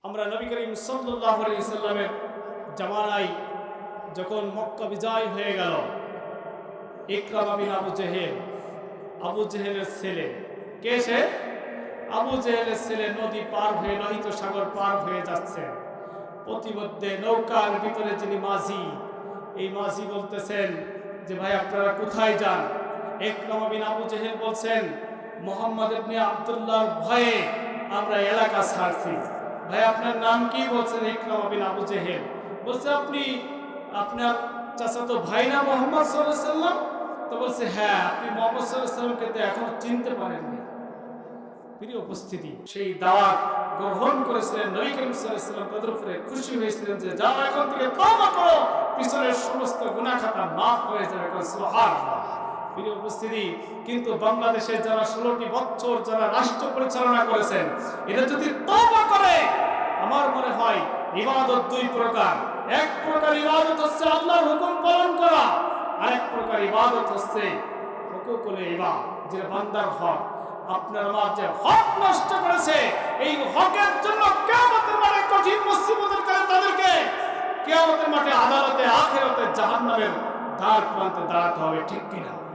আমরা নবী করিম সাল্লাল্লাহু আলাইহি ওয়াসাল্লামের জামানায় যখন মক্কা বিজয় হয়ে গেল, ইকরামা বিন আবু জেহেলের ছেলে, কে সে? আবু জেহেলের ছেলে নদী পার হয়ে, লোহিত সাগর পার হয়ে যাচ্ছে। প্রতিমধ্যে নৌকার ভিতরে যিনি মাঝি, এই মাঝি বলতেছেন যে ভাই আপনারা কোথায় যান? ইকরামা বিন আবু জেহেল বলছেন মুহাম্মদ ইবনে আব্দুল্লাহর ভয়ে আমরা এলাকা ছাড়ছি। ভাই আপনার নাম কি? বলছেন ইকরামা বিন আবু জেহেল। বলছে আপনি আপনার চাচাতো ভাই না মুহাম্মদ সাল্লাল্লাহু আলাইহি ওয়াসাল্লাম? তো বলছে হ্যাঁ, আপনি মুহাম্মদ সাল্লাল্লাহু আলাইহি ওয়াসাল্লামকে তো এখনো চিনতে পারেননি। প্রিয় উপস্থিতি, সেই দাওয়াত গ্রহণ করেছিলেন নবী করিম সাল্লাল্লাহু আলাইহি ওয়াসাল্লাম, তাদের উপরে খুশি হয়েছিলেন যে যাও এখন থেকে তওবা করো, পিছনের সমস্ত গুনাহ খাতা মাফ হয়ে যাবে। সুবহানাল্লাহ। প্রিয় উপস্থিতি, কিন্তু বাংলাদেশে যারা 16টি বছর যারা রাষ্ট্র পরিচালনা করেছেন, এরা যদি তওবা করে, আমার মনে হয় ইবাদত দুই প্রকার। এক প্রকার ইবাদত হচ্ছে আল্লাহর হুকুম পালন করা, আরেক প্রকার ইবাদত হচ্ছে হুকুকুল ইবাদ, যেটা বান্দার হক। আপনার আমার যে হক নষ্ট করেছে, এই হকের জন্য কিয়ামতের মাঠে কঠিন মুসিবতের কারণে তাদেরকে কিয়ামতের মাঠে আদালতে আখিরাতে জাহান্নামের দ্বার প্রান্তে দাঁড়াতে হবে, ঠিক কিনা?